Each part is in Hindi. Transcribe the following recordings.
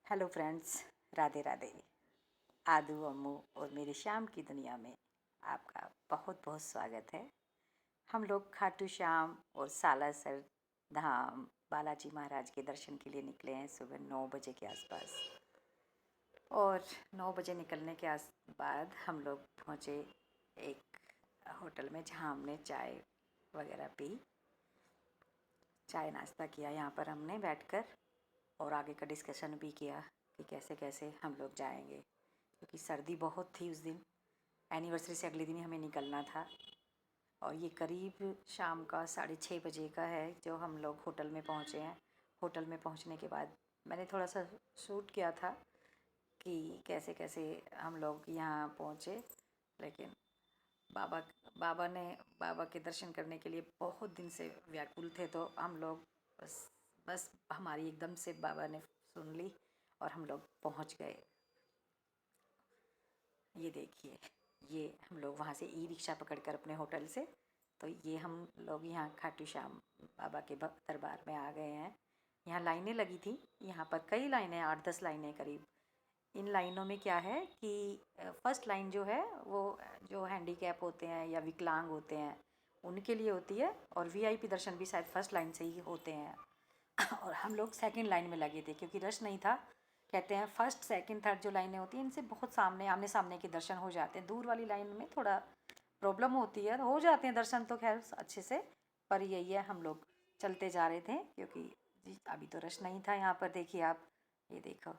Hello friends, Radhe Radhe. आदू अम्मू और मेरी शाम की दुनिया में आपका बहुत बहुत स्वागत है। हम लोग खाटू श्याम और सालासर धाम बालाजी महाराज के दर्शन के लिए निकले हैं सुबह 9 बजे के आसपास। और 9 बजे निकलने के बाद हम लोग पहुँचे एक होटल में जहाँ हमने चाय वगैरह पी, चाय नाश्ता किया यहाँ पर हमने बैठकर, और आगे का डिस्कशन भी किया कि कैसे कैसे हम लोग जाएंगे, क्योंकि सर्दी बहुत थी उस दिन। एनिवर्सरी से अगले दिन ही हमें निकलना था। और ये करीब शाम का 6:30 बजे का है जो हम लोग होटल में पहुँचे हैं। होटल में पहुँचने के बाद मैंने थोड़ा सा शूट किया था कि कैसे कैसे हम लोग यहाँ पहुँचे। लेकिन बाबा बाबा के दर्शन करने के लिए बहुत दिन से व्याकुल थे, तो हम लोग बस हमारी एकदम से बाबा ने सुन ली और हम लोग पहुंच गए। ये देखिए, ये हम लोग वहाँ से ई रिक्शा पकड़कर अपने होटल से, तो ये हम लोग यहाँ खाटू श्याम बाबा के दरबार में आ गए हैं। यहाँ लाइनें लगी थी, यहाँ पर कई लाइनें, 8-10 लाइनें करीब। इन लाइनों में क्या है कि फर्स्ट लाइन जो है वो जो हैंडीकैप होते हैं या विकलांग होते हैं उनके लिए होती है, और वीआईपी दर्शन भी शायद फर्स्ट लाइन से ही होते हैं। और हम लोग सेकंड लाइन में लगे थे क्योंकि रश नहीं था। कहते हैं फर्स्ट सेकंड थर्ड जो लाइनें होती हैं इनसे बहुत सामने आमने सामने के दर्शन हो जाते हैं। दूर वाली लाइन में थोड़ा प्रॉब्लम होती है, हो जाते हैं दर्शन तो खैर अच्छे से, पर यही है हम लोग चलते जा रहे थे क्योंकि अभी तो रश नहीं था यहाँ पर। देखिए आप, ये देखो,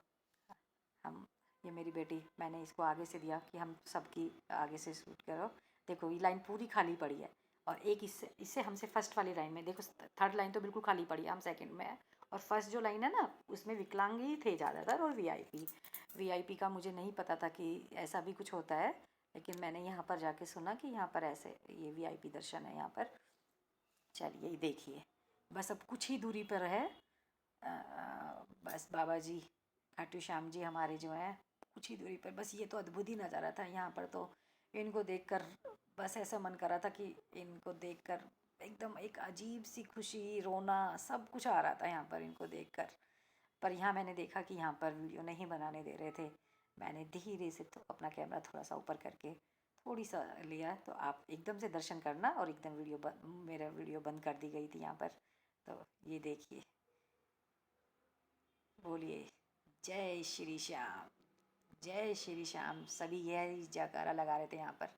हम, ये मेरी बेटी, मैंने इसको आगे से दिया कि हम सबकी आगे से शूट करो। देखो ये लाइन पूरी खाली पड़ी है, और एक इससे इससे हमसे फर्स्ट वाली लाइन में देखो, थर्ड लाइन तो बिल्कुल खाली पड़ी है, हम सेकंड में है। और फर्स्ट जो लाइन है ना उसमें विकलांग ही थे ज़्यादातर, और वीआईपी का मुझे नहीं पता था कि ऐसा भी कुछ होता है, लेकिन मैंने यहाँ पर जाके सुना कि यहाँ पर ऐसे ये वीआईपी दर्शन है यहाँ पर। चलिए देखिए, बस अब कुछ ही दूरी पर है, बस बाबा जी खाटू श्याम जी हमारे जो हैं कुछ ही दूरी पर। बस ये तो अद्भुत ही नज़ारा था यहाँ पर, तो इनको देखकर बस ऐसा मन कर रहा था कि इनको देखकर एकदम एक अजीब सी खुशी, रोना, सब कुछ आ रहा था यहाँ पर इनको देखकर। पर यहाँ मैंने देखा कि यहाँ पर वीडियो नहीं बनाने दे रहे थे। मैंने धीरे से तो अपना कैमरा थोड़ा सा ऊपर करके थोड़ी सा लिया, तो आप एकदम से दर्शन करना, और एकदम मेरा वीडियो बंद कर दी गई थी यहाँ पर। तो ये देखिए, बोलिए जय श्री श्याम, जय श्री श्याम। सभी यही जयकारा लगा रहे थे यहाँ पर।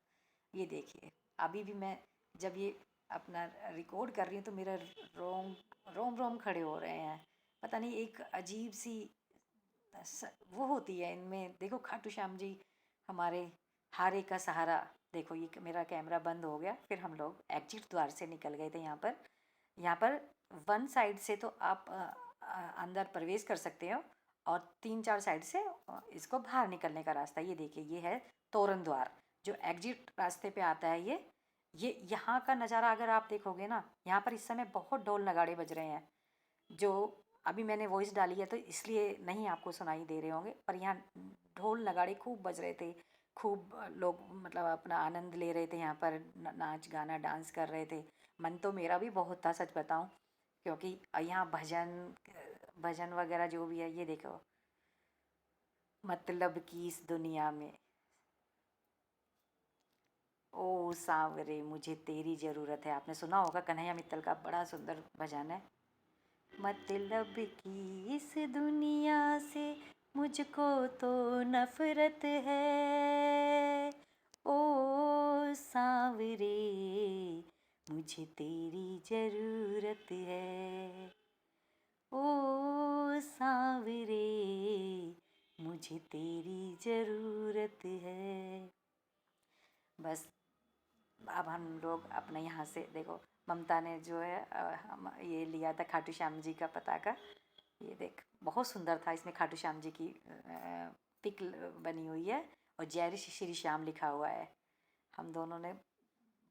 ये देखिए, अभी भी मैं जब ये अपना रिकॉर्ड कर रही हूँ तो मेरा रोम रोम रोम खड़े हो रहे हैं। पता नहीं, एक अजीब सी वो होती है इनमें। देखो खाटू श्याम जी हमारे हारे का सहारा। देखो ये मेरा कैमरा बंद हो गया, फिर हम लोग एग्जिट द्वार से निकल गए थे। यहाँ पर वन साइड से तो आप अंदर प्रवेश कर सकते हो, और 3-4 साइड से इसको बाहर निकलने का रास्ता। ये देखिए, ये है तोरण द्वार जो एग्जिट रास्ते पे आता है। ये यहाँ का नज़ारा अगर आप देखोगे ना, यहाँ पर इस समय बहुत ढोल नगाड़े बज रहे हैं। जो अभी मैंने वॉइस डाली है तो इसलिए नहीं आपको सुनाई दे रहे होंगे, पर यहाँ ढोल नगाड़े खूब बज रहे थे। खूब लोग मतलब अपना आनंद ले रहे थे यहाँ पर, नाच गाना डांस कर रहे थे। मन तो मेरा भी बहुत था, सच बताऊं, क्योंकि यहाँ भजन भजन वगैरह जो भी है। ये देखो, मतलब कि इस दुनिया में ओ सांवरे मुझे तेरी ज़रूरत है। आपने सुना होगा, कन्हैया मित्तल का बड़ा सुंदर भजन है। मतलब कि इस दुनिया से मुझको तो नफरत है, ओ सांवरे मुझे तेरी ज़रूरत है, ओ सांवरे मुझे तेरी ज़रूरत है। बस अब हम लोग अपने यहाँ से देखो, ममता ने जो है हम ये लिया था खाटू श्याम जी का पताका। ये देख, बहुत सुंदर था, इसमें खाटू श्याम जी की पिक बनी हुई है और जय श्री श्याम लिखा हुआ है। हम दोनों ने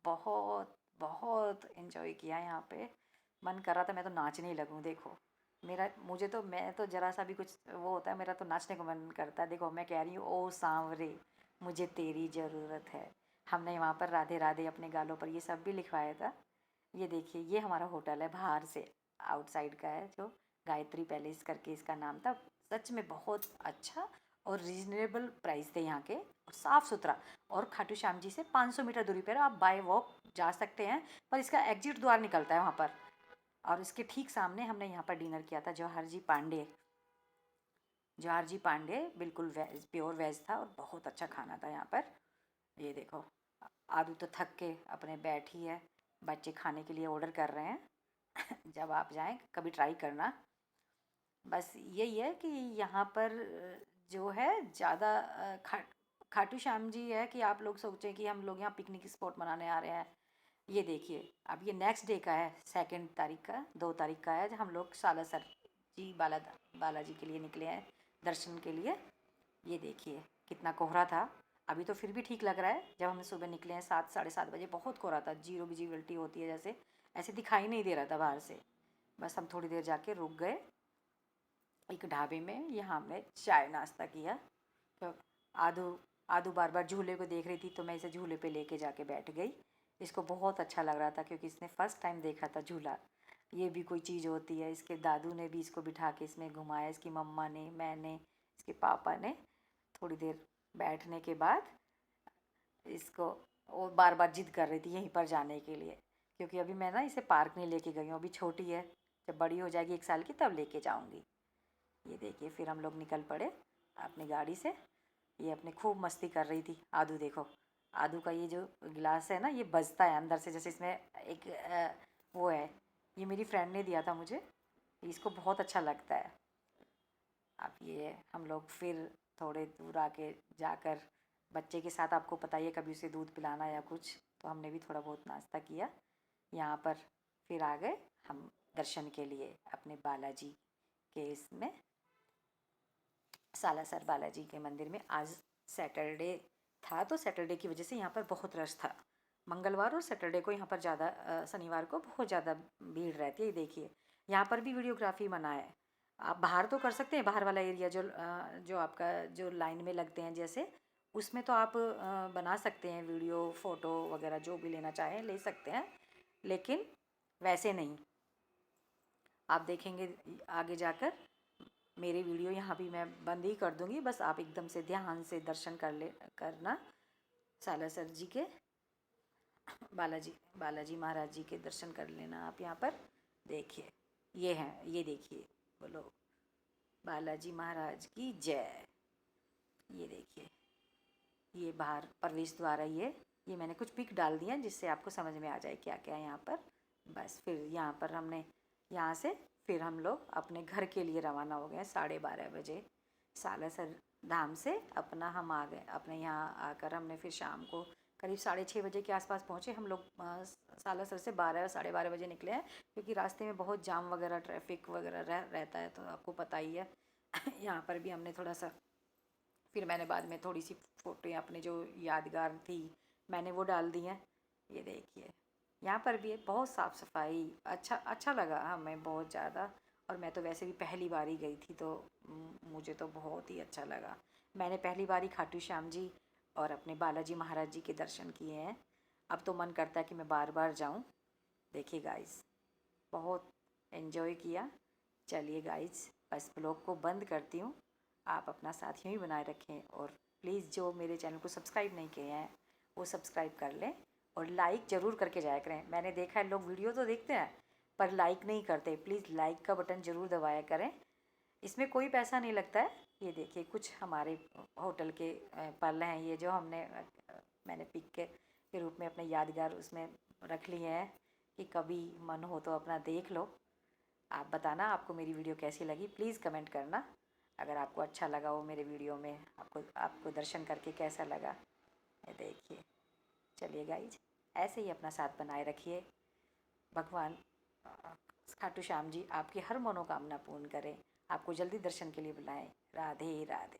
बहुत बहुत इन्जॉय किया यहाँ पे। मन कर रहा था मैं तो नाचने ही लगूँ। देखो मैं तो ज़रा सा भी कुछ वो होता है, मेरा तो नाचने को मन करता है। देखो मैं कह रही हूँ, ओ सांवरे मुझे तेरी ज़रूरत है। हमने वहाँ पर राधे राधे अपने गालों पर ये सब भी लिखवाया था। ये देखिए, ये हमारा होटल है, बाहर से आउटसाइड का है, जो गायत्री पैलेस करके इसका नाम था। सच में बहुत अच्छा और रीजनेबल प्राइस थे यहाँ के, और साफ़ सुथरा। और खाटू श्याम जी से 500 मीटर दूरी पर आप बाय वॉक जा सकते हैं, पर इसका एग्जिट द्वार निकलता है वहाँ पर। और इसके ठीक सामने हमने यहाँ पर डिनर किया था। जवाहर जी पांडे बिल्कुल वेज, प्योर वेज था, और बहुत अच्छा खाना था यहाँ पर। ये देखो, आदू तो थक के अपने बैठी है, बच्चे खाने के लिए ऑर्डर कर रहे हैं। जब आप जाएं कभी ट्राई करना। बस यही है कि यहाँ पर जो है ज़्यादा खाटू श्याम जी है कि आप लोग सोचें कि हम लोग यहाँ पिकनिक स्पॉट मनाने आ रहे हैं। ये देखिए, अब ये नेक्स्ट डे का है, 2 तारीख का, 2 तारीख का है, जब हम लोग सालासर जी बालाजी के लिए निकले हैं दर्शन के लिए। ये देखिए कितना कोहरा था। अभी तो फिर भी ठीक लग रहा है। जब हम सुबह निकले हैं 7 साढ़े 7 बजे बहुत कोहरा था, जीरो विजिबिलिटी होती है जैसे, ऐसे दिखाई नहीं दे रहा था बाहर से। बस हम थोड़ी देर जाके रुक गए एक ढाबे में, यहाँ हमने चाय नाश्ता किया। तो आदू आदू बार बार झूले को देख रही थी, तो मैं इसे झूले पे लेके जाके बैठ गई। इसको बहुत अच्छा लग रहा था क्योंकि इसने फ़र्स्ट टाइम देखा था झूला। ये भी कोई चीज़ होती है। इसके दादू ने भी इसको बिठा के इसमें घुमाया, इसकी मम्मा ने, मैंने, इसके पापा ने। थोड़ी देर बैठने के बाद इसको, वो बार बार जिद कर रही थी यहीं पर जाने के लिए, क्योंकि अभी मैं ना इसे पार्क नहीं लेके गई हूँ, अभी छोटी है। जब बड़ी हो जाएगी 1 साल की तब लेके जाऊँगी। ये देखिए, फिर हम लोग निकल पड़े अपनी गाड़ी से। ये अपने खूब मस्ती कर रही थी। आदू देखो, आदू का ये जो गिलास है ना, ये बजता है अंदर से, जैसे इसमें एक वो है। ये मेरी फ्रेंड ने दिया था मुझे, इसको बहुत अच्छा लगता है। अब ये हम लोग फिर थोड़े दूर आके जाकर बच्चे के साथ, आपको पता ही है, कभी उसे दूध पिलाना या कुछ, तो हमने भी थोड़ा बहुत नाश्ता किया यहाँ पर। फिर आ गए हम दर्शन के लिए अपने बालाजी के इसमें, सालासर बालाजी के मंदिर में। आज सैटरडे था, तो सैटरडे की वजह से यहाँ पर बहुत रश था। मंगलवार और सैटरडे को यहाँ पर ज़्यादा, शनिवार को बहुत ज़्यादा भीड़ रहती है। देखिए, यहाँ पर भी वीडियोग्राफी मना है। आप बाहर तो कर सकते हैं, बाहर वाला एरिया जो आपका जो लाइन में लगते हैं जैसे, उसमें तो आप बना सकते हैं वीडियो, फ़ोटो वगैरह जो भी लेना चाहें ले सकते हैं, लेकिन वैसे नहीं। आप देखेंगे आगे जाकर मेरे वीडियो यहाँ भी मैं बंद ही कर दूँगी। बस आप एकदम से ध्यान से दर्शन करना सालासर जी के, बालाजी महाराज जी के दर्शन कर लेना आप यहाँ पर। देखिए ये हैं, ये देखिए, बोलो बालाजी महाराज की जय। ये देखिए, ये बाहर प्रवेश द्वार है। ये मैंने कुछ पिक डाल दिया जिससे आपको समझ में आ जाए क्या क्या है यहाँ पर। बस फिर यहाँ पर हमने, यहाँ से फिर हम लोग अपने घर के लिए रवाना हो गए 12:30 बजे सालासर धाम से। अपना हम आ गए अपने यहाँ आकर, हमने फिर शाम को करीब 6:30 बजे के आसपास पहुँचे हम लोग। सालासर से 12 साढ़े 12 बजे निकले हैं, क्योंकि रास्ते में बहुत जाम वगैरह, ट्रैफिक वगैरह रहता है, तो आपको पता ही है। यहाँ पर भी हमने थोड़ा सा, फिर मैंने बाद में थोड़ी सी फ़ोटो अपनी जो यादगार थी मैंने वो डाल दी हैं। ये देखिए, यहाँ पर भी बहुत साफ़ सफाई, अच्छा लगा हमें बहुत ज़्यादा। और मैं तो वैसे भी पहली बार ही गई थी, तो मुझे तो बहुत ही अच्छा लगा। मैंने पहली बार ही खाटू श्याम जी और अपने बालाजी महाराज जी के दर्शन किए हैं। अब तो मन करता है कि मैं बार बार जाऊँ। देखिए गाइस, बहुत एंजॉय किया। चलिए गाइस, बस ब्लॉग को बंद करती हूँ। आप अपना साथ यूँ ही बनाए रखें, और प्लीज़ जो मेरे चैनल को सब्सक्राइब नहीं किए हैं वो सब्सक्राइब कर लें, और लाइक ज़रूर करके जाया करें। मैंने देखा है लोग वीडियो तो देखते हैं पर लाइक नहीं करते। प्लीज़ लाइक का बटन ज़रूर दबाया करें, इसमें कोई पैसा नहीं लगता है। ये देखिए, कुछ हमारे होटल के पल हैं ये, जो मैंने पिक के रूप में अपने यादगार उसमें रख लिए हैं, कि कभी मन हो तो अपना देख लो। आप बताना आपको मेरी वीडियो कैसी लगी, प्लीज़ कमेंट करना। अगर आपको अच्छा लगा वो मेरे वीडियो में, आपको दर्शन करके कैसा लगा, ये देखिए। चलिए गाइज, ऐसे ही अपना साथ बनाए रखिए। भगवान खाटू श्याम जी आपकी हर मनोकामना पूर्ण करें, आपको जल्दी दर्शन के लिए बुलाएं। राधे राधे।